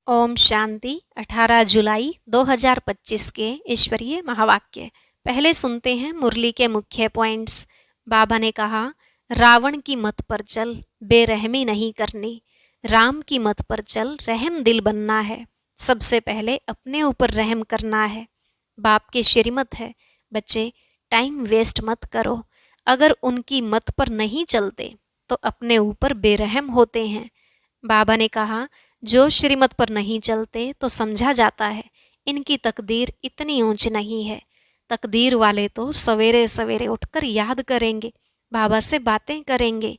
ओम शांति। 18 जुलाई 2025 के ईश्वरीय महावाक्य। पहले सुनते हैं मुरली के मुख्य पॉइंट्स। बाबा ने कहा, रावण की मत पर चल, बेरहमी नहीं करनी। राम की मत पर चल, रहम दिल बनना है। सबसे पहले अपने ऊपर रहम करना है। बाप की श्रीमत है, बच्चे टाइम वेस्ट मत करो। अगर उनकी मत पर नहीं चलते तो अपने ऊपर बेरहम होते हैं। बाबा ने कहा, जो श्रीमत पर नहीं चलते तो समझा जाता है इनकी तकदीर इतनी ऊंच नहीं है। तकदीर वाले तो सवेरे सवेरे उठकर याद करेंगे, बाबा से बातें करेंगे।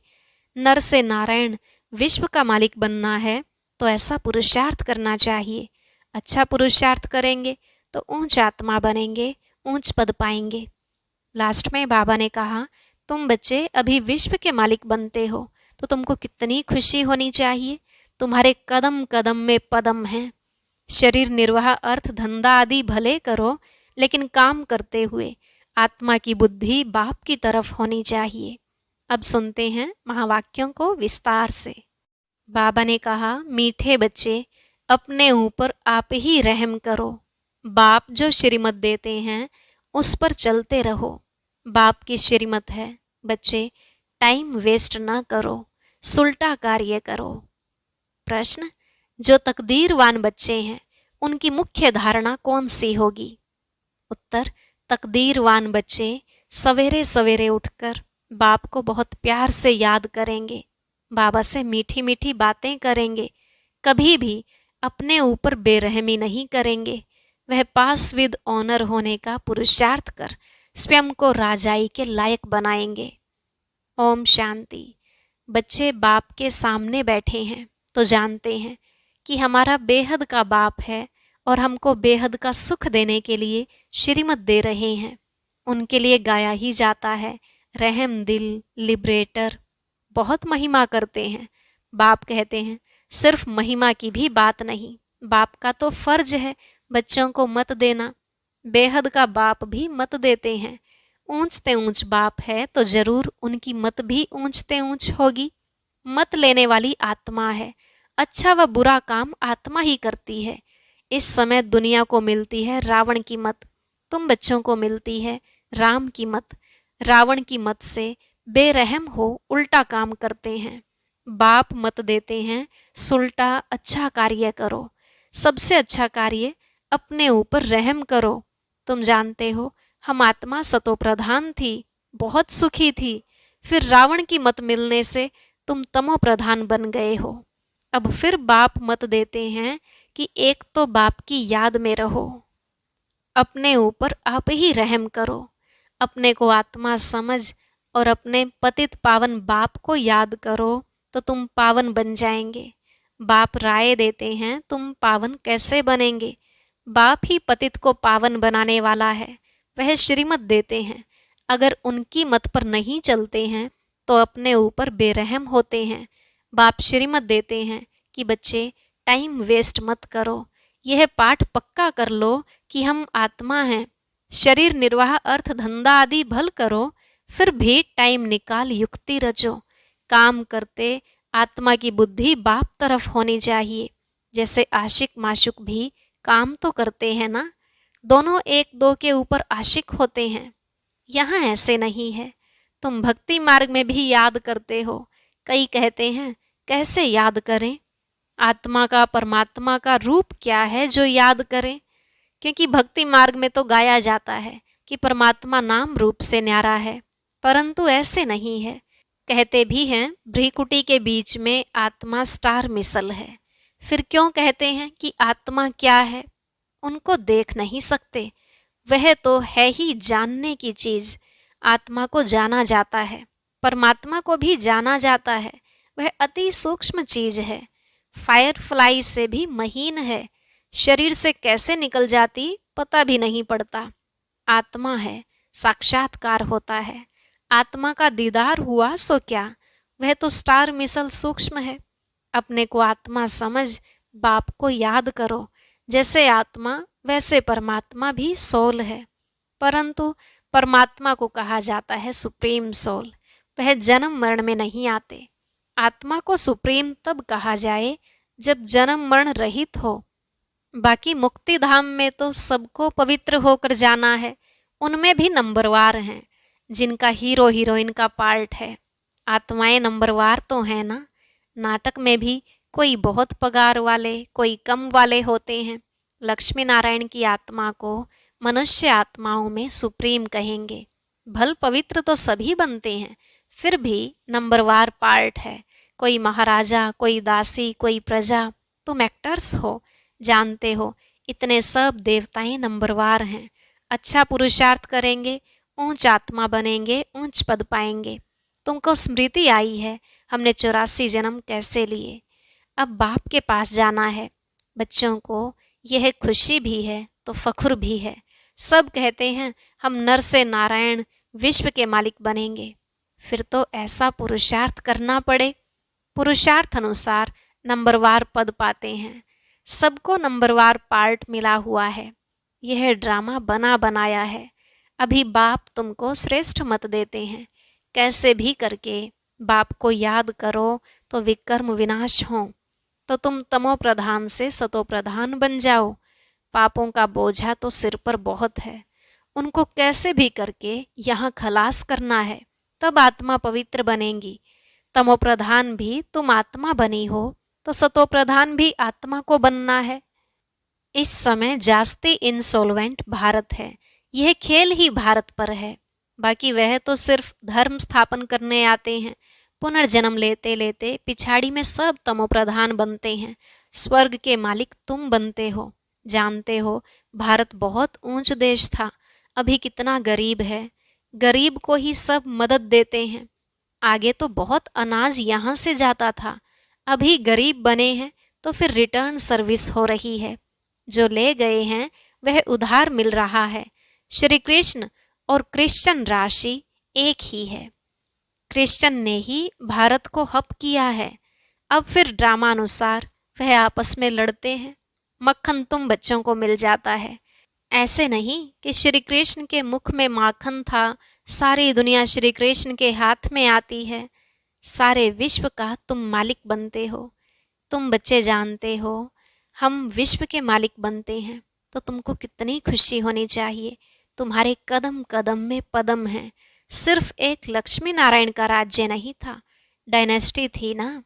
नर से नारायण, विश्व का मालिक बनना है तो ऐसा पुरुषार्थ करना चाहिए। अच्छा पुरुषार्थ करेंगे तो ऊंच आत्मा बनेंगे, ऊंच पद पाएंगे। लास्ट में बाबा ने कहा, तुम बच्चे अभी विश्व के मालिक बनते हो तो तुमको कितनी खुशी होनी चाहिए। तुम्हारे कदम कदम में पदम हैं। शरीर निर्वाह अर्थ धंधा आदि भले करो, लेकिन काम करते हुए आत्मा की बुद्धि बाप की तरफ होनी चाहिए। अब सुनते हैं महावाक्यों को विस्तार से। बाबा ने कहा, मीठे बच्चे अपने ऊपर आप ही रहम करो। बाप जो श्रीमत देते हैं उस पर चलते रहो। बाप की श्रीमत है, बच्चे टाइम वेस्ट ना करो, सुलटा कार्य करो। प्रश्न, जो तकदीरवान बच्चे हैं उनकी मुख्य धारणा कौन सी होगी? उत्तर, तकदीरवान बच्चे सवेरे सवेरे उठकर बाप को बहुत प्यार से याद करेंगे, बाबा से मीठी मीठी बातें करेंगे, कभी भी अपने ऊपर बेरहमी नहीं करेंगे। वह पास विद ऑनर होने का पुरुषार्थ कर स्वयं को राजाई के लायक बनाएंगे। ओम शांति। बच्चे बाप के सामने बैठे हैं तो जानते हैं कि हमारा बेहद का बाप है और हमको बेहद का सुख देने के लिए श्रीमत दे रहे हैं। उनके लिए गाया ही जाता है, रहम दिल, लिबरेटर। बहुत महिमा करते हैं। बाप कहते हैं, सिर्फ महिमा की भी बात नहीं, बाप का तो फर्ज है बच्चों को मत देना। बेहद का बाप भी मत देते हैं। ऊंचते ऊंच बाप है तो जरूर उनकी मत भी ऊंचते ऊंच होगी। मत लेने वाली आत्मा है। अच्छा व बुरा काम आत्मा ही करती है। इस समय दुनिया को मिलती है रावण की मत, तुम बच्चों को मिलती है राम की मत। रावण की मत से बेरहम हो उल्टा काम करते हैं। बाप मत देते हैं, सुलटा अच्छा कार्य करो। सबसे अच्छा कार्य अपने ऊपर रहम करो। तुम जानते हो, हम आत्मा सतो प्रधान थी, बहुत सुखी थी। फिर रावण की मत मिलने से तुम तमो प्रधान बन गए हो। अब फिर बाप मत देते हैं कि एक तो बाप की याद में रहो, अपने ऊपर आप ही रहम करो। अपने को आत्मा समझ और अपने पतित पावन बाप को याद करो तो तुम पावन बन जाएंगे। बाप राय देते हैं, तुम पावन कैसे बनेंगे? बाप ही पतित को पावन बनाने वाला है। वह श्रीमत देते हैं, अगर उनकी मत पर नहीं चलते हैं तो अपने ऊपर बेरहम होते हैं। बाप श्रीमत देते हैं कि बच्चे टाइम वेस्ट मत करो। यह पाठ पक्का कर लो कि हम आत्मा हैं। शरीर निर्वाह अर्थ धंधा आदि भल करो, फिर भी टाइम निकाल युक्ति रचो। काम करते आत्मा की बुद्धि बाप तरफ होनी चाहिए। जैसे आशिक माशुक भी काम तो करते हैं ना, दोनों एक दो के ऊपर आशिक होते हैं। यहाँ ऐसे नहीं है। तुम भक्ति मार्ग में भी याद करते हो। कई कहते हैं, कैसे याद करें? आत्मा का परमात्मा का रूप क्या है जो याद करें? क्योंकि भक्ति मार्ग में तो गाया जाता है कि परमात्मा नाम रूप से न्यारा है, परंतु ऐसे नहीं है। कहते भी हैं भ्रीकुटी के बीच में आत्मा स्टार मिसल है। फिर क्यों कहते हैं कि आत्मा क्या है? उनको देख नहीं सकते, वह तो है ही जानने की चीज। आत्मा को जाना जाता है, परमात्मा को भी जाना जाता है। वह अति सूक्ष्म चीज है, फायर फ्लाई से भी महीन है। शरीर से कैसे निकल जाती पता भी नहीं पड़ता। आत्मा है, साक्षात्कार होता है। आत्मा का दीदार हुआ सो क्या, वह तो स्टार मिसल सूक्ष्म है। अपने को आत्मा समझ बाप को याद करो। जैसे आत्मा वैसे परमात्मा भी सोल है, परंतु परमात्मा को कहा जाता है सुप्रीम सोल। वह जन्म मरण में नहीं आते। आत्मा को सुप्रीम तब कहा जाए जब जन्म मरण रहित हो। बाकी मुक्ति धाम में तो सबको पवित्र होकर जाना है, उनमें भी नंबरवार हैं जिनका हीरो हीरोइन का पार्ट है। आत्माएं नंबरवार तो हैं ना। नाटक में भी कोई बहुत पगार वाले, कोई कम वाले होते हैं। लक्ष्मी नारायण की आत्मा को मनुष्य आत्माओं में सुप्रीम कहेंगे। भल पवित्र तो सभी बनते हैं, फिर भी नंबरवार पार्ट है। कोई महाराजा, कोई दासी, कोई प्रजा। तुम एक्टर्स हो, जानते हो इतने सब देवताएं नंबरवार हैं। अच्छा पुरुषार्थ करेंगे, ऊंच आत्मा बनेंगे, ऊंच पद पाएंगे। तुमको स्मृति आई है हमने 84 जन्म कैसे लिए। अब बाप के पास जाना है। बच्चों को यह खुशी भी है तो फख्र भी है। सब कहते हैं हम नर से नारायण, विश्व के मालिक बनेंगे। फिर तो ऐसा पुरुषार्थ करना पड़े। पुरुषार्थ अनुसार नंबरवार पद पाते हैं। सबको नंबरवार पार्ट मिला हुआ है। यह ड्रामा बना बनाया है। अभी बाप तुमको श्रेष्ठ मत देते हैं। कैसे भी करके बाप को याद करो तो विकर्म विनाश हो, तो तुम तमो प्रधान से सतो प्रधान बन जाओ। पापों का बोझा तो सिर पर बहुत है, उनको कैसे भी करके यहाँ खलास करना है, तब आत्मा पवित्र बनेंगी। तमो प्रधान भी तुम आत्मा बनी हो तो सतो प्रधान भी आत्मा को बनना है। इस समय जास्ती इंसॉल्वेंट भारत है। यह खेल ही भारत पर है। बाकी वह तो सिर्फ धर्म स्थापन करने आते हैं। पुनर्जन्म लेते लेते पिछाड़ी में सब तमो प्रधान बनते हैं। स्वर्ग के मालिक तुम बनते हो। जानते हो भारत बहुत ऊंच देश था, अभी कितना गरीब है। गरीब को ही सब मदद देते हैं। आगे तो बहुत अनाज यहाँ से जाता था, अभी गरीब बने हैं तो फिर रिटर्न सर्विस हो रही है। जो ले गए हैं वह उधार मिल रहा है। श्री कृष्ण और क्रिश्चियन राशि एक ही है। क्रिश्चियन ने ही भारत को हप किया है। अब फिर ड्रामा अनुसार वह आपस में लड़ते हैं। मक्खन तुम बच्चों को मिल जाता है। ऐसे नहीं कि श्री कृष्ण के मुख में माखन था, सारी दुनिया श्री कृष्ण के हाथ में आती है। सारे विश्व का तुम मालिक बनते हो। तुम बच्चे जानते हो हम विश्व के मालिक बनते हैं तो तुमको कितनी खुशी होनी चाहिए। तुम्हारे कदम कदम में पदम है। सिर्फ एक लक्ष्मी नारायण का राज्य नहीं था, डायनेस्टी थी ना।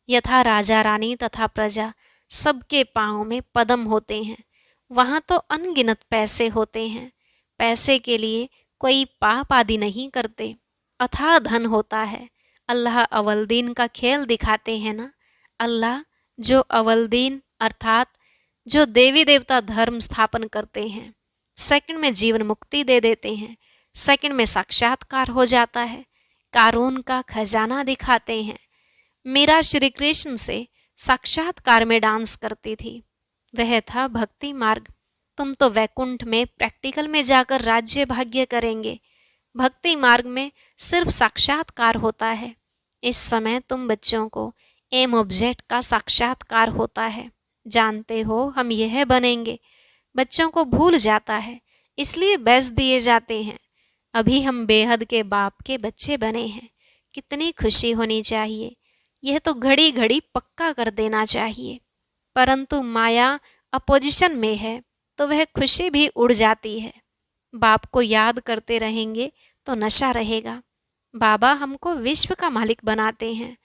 यथा राजा रानी तथा प्रजा सबके पाँव में पदम होते हैं। वहाँ तो अनगिनत पैसे होते हैं। पैसे के लिए कोई पाप आदि नहीं करते। अथाह धन होता है। अल्लाह अवलदीन का खेल दिखाते हैं ना। अल्लाह जो अवलदीन अर्थात जो देवी देवता धर्म स्थापन करते हैं, सेकंड में जीवन मुक्ति दे देते हैं, सेकंड में साक्षात्कार हो जाता है, कारून का खजाना दिखाते हैं। मीरा श्री कृष्ण से साक्षात्कार में डांस करती थी, वह था भक्ति मार्ग। तुम तो वैकुंठ में प्रैक्टिकल में जाकर राज्य भाग्य करेंगे। भक्ति मार्ग में सिर्फ साक्षात्कार होता है। इस समय तुम बच्चों को एम ऑब्जेक्ट का साक्षात्कार होता है। जानते हो हम यह बनेंगे। बच्चों को भूल जाता है, इसलिए बैस दिए जाते हैं। अभी हम बेहद के बाप के बच्चे बने हैं। कितनी खुशी होनी चाहिए। यह तो घड़ी घड़ी पक्का कर देना चाहिए। परंतु माया अपोजिशन में है तो वह खुशी भी उड़ जाती है। बाप को याद करते रहेंगे तो नशा रहेगा। बाबा हमको विश्व का मालिक बनाते हैं,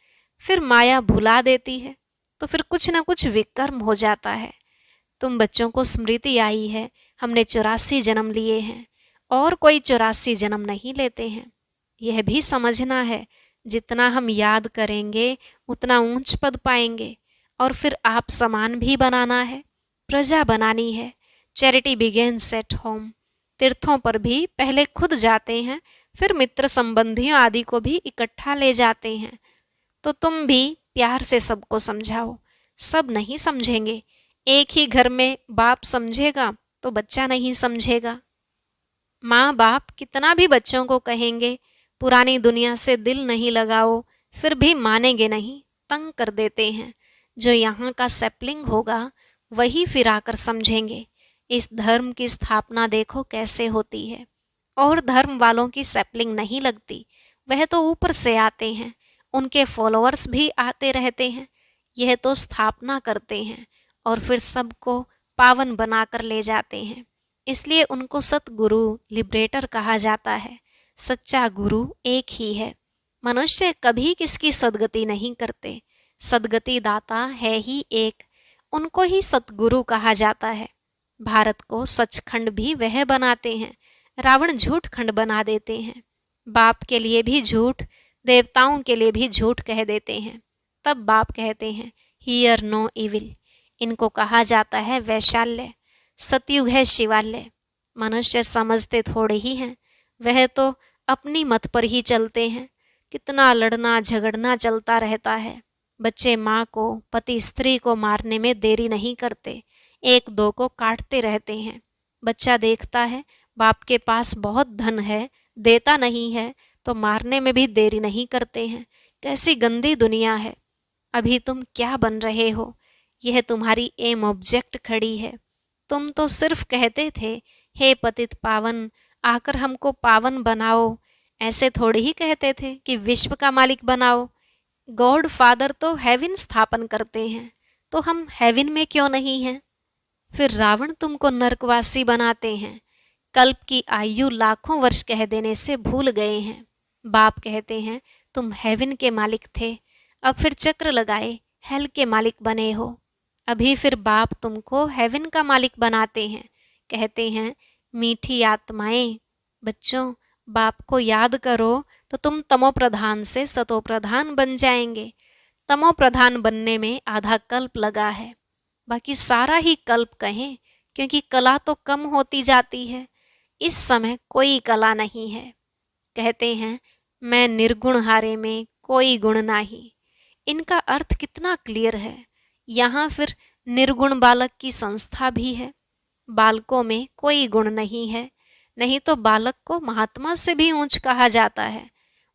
फिर माया भुला देती है तो फिर कुछ न कुछ विकर्म हो जाता है। तुम बच्चों को स्मृति आई है हमने 84 जन्म लिए हैं और कोई 84 जन्म नहीं लेते हैं। यह भी समझना है जितना हम याद करेंगे उतना ऊंच पद पाएंगे। और फिर आप समान भी बनाना है, प्रजा बनानी है। Charity begins at home. तीर्थों पर भी पहले खुद जाते हैं, फिर मित्र संबंधियों आदि को भी इकट्ठा ले जाते हैं। तो तुम भी प्यार से सबको समझाओ। सब नहीं समझेंगे। एक ही घर में बाप समझेगा तो बच्चा नहीं समझेगा। माँ बाप कितना भी बच्चों को कहेंगे पुरानी दुनिया से दिल नहीं लगाओ, फिर भी मानेंगे नहीं, तंग कर देते हैं। जो यहाँ का सैपलिंग होगा वही फिर आकर समझेंगे। इस धर्म की स्थापना देखो कैसे होती है। और धर्म वालों की सैपलिंग नहीं लगती, वह तो ऊपर से आते हैं। उनके फॉलोअर्स भी आते रहते हैं। यह तो स्थापना करते हैं और फिर सबको पावन बनाकर ले जाते हैं। इसलिए उनको सतगुरु, लिबरेटर कहा जाता है। सच्चा गुरु एक ही है। मनुष्य कभी किसकी सद्गति नहीं करते। सद्गति दाता है ही एक, उनको ही सतगुरु कहा जाता है। भारत को सचखंड भी वह बनाते हैं, रावण झूठ खंड बना देते हैं। बाप के लिए भी झूठ, देवताओं के लिए भी झूठ कह देते हैं। तब बाप कहते हैं हियर नो इविल। इनको कहा जाता है वैशाल्य। सतयुग है शिवालय। मनुष्य समझते थोड़े ही हैं, वह तो अपनी मत पर ही चलते हैं। कितना लड़ना झगड़ना चलता रहता है। बच्चे माँ को, पति स्त्री को मारने में देरी नहीं करते, एक दो को काटते रहते हैं। बच्चा देखता है बाप के पास बहुत धन है, देता नहीं है, तो मारने में भी देरी नहीं करते हैं। कैसी गंदी दुनिया है। अभी तुम क्या बन रहे हो, यह तुम्हारी एम ऑब्जेक्ट खड़ी है। तुम तो सिर्फ कहते थे हे पतित पावन, आकर हमको पावन बनाओ। ऐसे थोड़ी ही कहते थे कि विश्व का मालिक बनाओ। गॉड फादर तो हेवन स्थापन करते हैं, तो हम हेवन में क्यों नहीं हैं? फिर रावण तुमको नरकवासी बनाते हैं। कल्प की आयु लाखों वर्ष कह देने से भूल गए हैं। बाप कहते हैं तुम हेवन के मालिक थे, अब फिर चक्र लगाए हेल के मालिक बने हो। अभी फिर बाप तुमको हेवन का मालिक बनाते हैं। कहते हैं मीठी आत्माएं, बच्चों बाप को याद करो तो तुम तमो प्रधान से सतो प्रधान बन जाएंगे। तमो प्रधान बनने में आधा कल्प लगा है, बाकी सारा ही कल्प कहें, क्योंकि कला तो कम होती जाती है। इस समय कोई कला नहीं है। कहते हैं मैं निर्गुण हारे में कोई गुण नाही। इनका अर्थ कितना क्लियर है। यहाँ फिर निर्गुण बालक की संस्था भी है। बालकों में कोई गुण नहीं है, नहीं तो बालक को महात्मा से भी ऊंच कहा जाता है।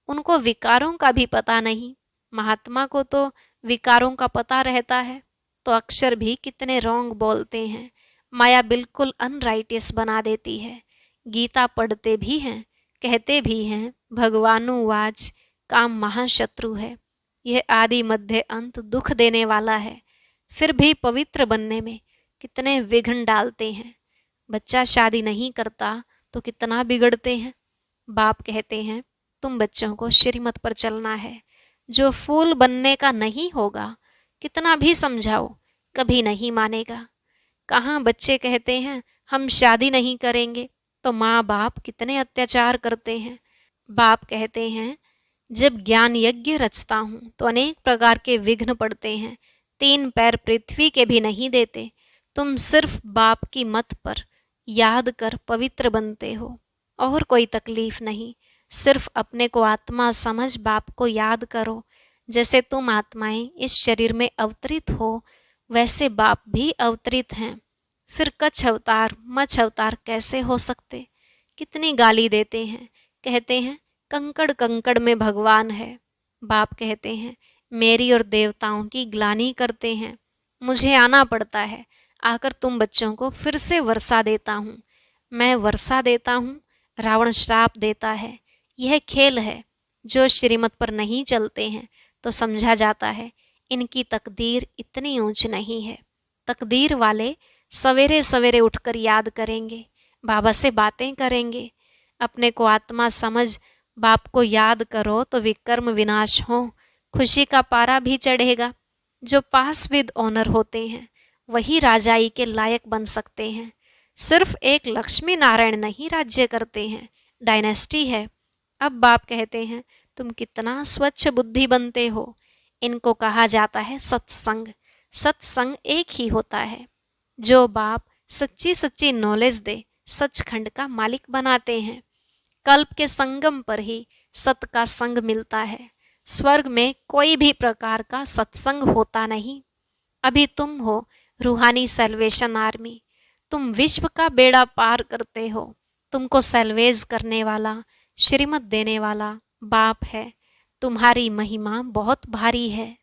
उनको विकारों का भी पता नहीं, महात्मा को तो विकारों का पता रहता है। तो अक्षर भी कितने रॉन्ग बोलते हैं। माया बिल्कुल अनराइटियस बना देती है। गीता पढ़ते भी हैं, कहते भी हैं भगवानुवाच, काम महाशत्रु है। यह आदि मध्य अंत दुख देने वाला है। फिर भी पवित्र बनने में कितने विघ्न डालते हैं। बच्चा शादी नहीं करता तो कितना बिगड़ते हैं। बाप कहते हैं तुम बच्चों को श्रीमत पर चलना है। जो फूल बनने का नहीं होगा, कितना भी समझाओ कभी नहीं मानेगा। कहाँ बच्चे कहते हैं हम शादी नहीं करेंगे, तो माँ बाप कितने अत्याचार करते हैं। बाप कहते हैं जब ज्ञान यज्ञ रचता हूँ तो अनेक प्रकार के विघ्न पड़ते हैं, 3 पैर पृथ्वी के भी नहीं देते। तुम सिर्फ बाप की मत पर याद कर पवित्र बनते हो, और कोई तकलीफ नहीं। सिर्फ अपने को आत्मा समझ बाप को याद करो। जैसे तुम आत्माएं इस शरीर में अवतरित हो, वैसे बाप भी अवतरित हैं। फिर कच्छ अवतार मच्छ अवतार कैसे हो सकते? कितनी गाली देते हैं, कहते हैं कंकड़ कंकड़ में भगवान है। बाप कहते हैं मेरी और देवताओं की ग्लानि करते हैं। मुझे आना पड़ता है, आकर तुम बच्चों को फिर से वर्षा देता हूँ। मैं वर्षा देता हूँ, रावण श्राप देता है। यह खेल है। जो श्रीमत पर नहीं चलते हैं तो समझा जाता है इनकी तकदीर इतनी ऊंच नहीं है। तकदीर वाले सवेरे सवेरे उठकर याद करेंगे, बाबा से बातें करेंगे। अपने को आत्मा समझ बाप को याद करो तो विकर्म विनाश हो, खुशी का पारा भी चढ़ेगा। जो पास विद ऑनर होते हैं वही राजाई के लायक बन सकते हैं। सिर्फ एक लक्ष्मी नारायण नहीं राज्य करते हैं, डायनेस्टी है। अब बाप कहते हैं तुम कितना स्वच्छ बुद्धि बनते हो। इनको कहा जाता है सत्संग। सत्संग एक ही होता है। जो बाप सच्ची सच्ची नॉलेज दे, सचखंड का मालिक बनाते हैं। कल्प के संगम पर ही सत का संग मिलता है। स्वर्ग में कोई भी प्रकार का सत्संग होता नहीं। अभी तुम हो रूहानी सैल्वेशन आर्मी। तुम विश्व का बेड़ा पार करते हो। तुमको सैल्वेज करने वाला, श्रीमत देने वाला बाप है। तुम्हारी महिमा बहुत भारी है।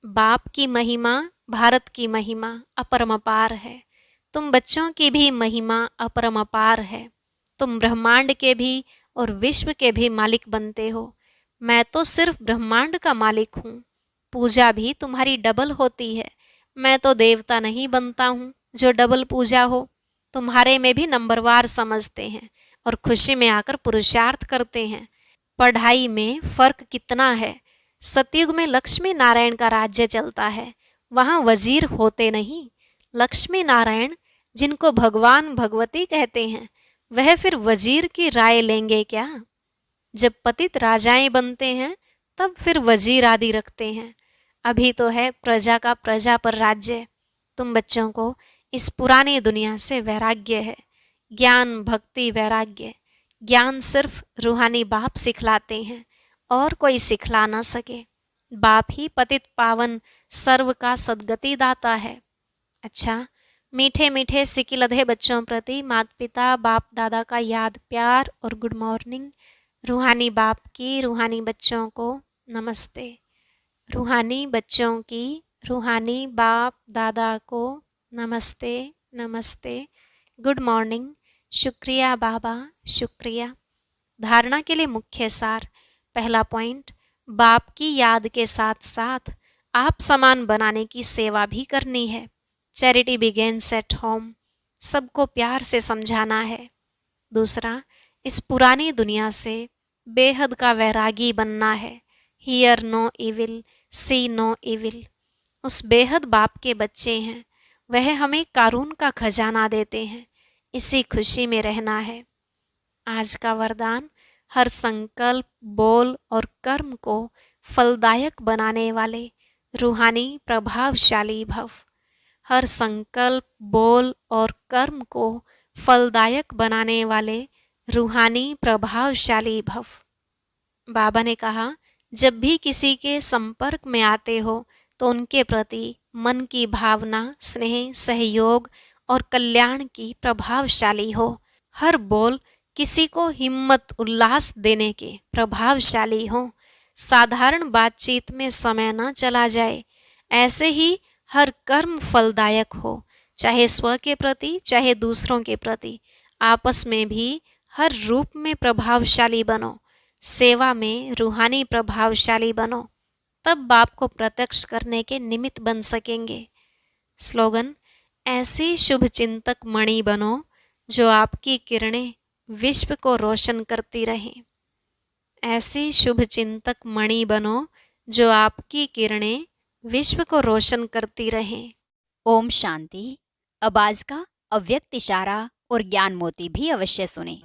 बाप की महिमा, भारत की महिमा अपरमपार है। तुम बच्चों की भी महिमा अपरमपार है। तुम ब्रह्मांड के भी और विश्व के भी मालिक बनते हो। मैं तो सिर्फ ब्रह्मांड का मालिक हूँ। पूजा भी तुम्हारी डबल होती है। मैं तो देवता नहीं बनता हूँ जो डबल पूजा हो। तुम्हारे में भी नंबरवार समझते हैं और खुशी में आकर पुरुषार्थ करते हैं। पढ़ाई में फर्क कितना है। सतयुग में लक्ष्मी नारायण का राज्य चलता है, वहाँ वजीर होते नहीं। लक्ष्मी नारायण जिनको भगवान भगवती कहते हैं, वह फिर वजीर की राय लेंगे क्या? जब पतित राजाएं बनते हैं तब फिर वजीर आदि रखते हैं। अभी तो है प्रजा का प्रजा पर राज्य। तुम बच्चों को इस पुरानी दुनिया से वैराग्य है। ज्ञान भक्ति वैराग्य। ज्ञान सिर्फ रूहानी बाप सिखलाते हैं और कोई सिखला न सके। बाप ही पतित पावन सर्व का सद्गति दाता है। अच्छा, मीठे मीठे सिकिलधे बच्चों प्रति माता पिता बाप दादा का याद प्यार और गुड मॉर्निंग। रूहानी बाप की रूहानी बच्चों को नमस्ते। रूहानी बच्चों की रूहानी बाप दादा को नमस्ते नमस्ते, गुड मॉर्निंग, शुक्रिया बाबा शुक्रिया। धारणा के लिए मुख्य सार। पहला पॉइंट, बाप की याद के साथ साथ आप समान बनाने की सेवा भी करनी है। Charity begins at home. सबको प्यार से समझाना है। दूसरा, इस पुरानी दुनिया से बेहद का वैरागी बनना है। Hear no evil, see no evil. उस बेहद बाप के बच्चे हैं, वह हमें कारून का खजाना देते हैं। इसी खुशी में रहना है। आज का वरदान, हर संकल्प बोल और कर्म को फलदायक बनाने वाले रूहानी प्रभावशाली भव। हर संकल्प बोल और कर्म को फलदायक बनाने वाले रूहानी प्रभावशाली भव। बाबा ने कहा, जब भी किसी के संपर्क में आते हो तो उनके प्रति मन की भावना स्नेह सहयोग और कल्याण की प्रभावशाली हो। हर बोल किसी को हिम्मत उल्लास देने के प्रभावशाली हो। साधारण बातचीत में समय न चला जाए। ऐसे ही हर कर्म फलदायक हो, चाहे स्व के प्रति चाहे दूसरों के प्रति। आपस में भी हर रूप में प्रभावशाली बनो। सेवा में रूहानी प्रभावशाली बनो, तब बाप को प्रत्यक्ष करने के निमित्त बन सकेंगे। स्लोगन, ऐसी शुभ चिंतक मणि बनो जो आपकी किरणें विश्व को रोशन करती रहें। ऐसी शुभ चिंतक मणि बनो जो आपकी किरणें विश्व को रोशन करती रहें। ओम शांति। अब आज का अव्यक्त इशारा और ज्ञान मोती भी अवश्य सुने।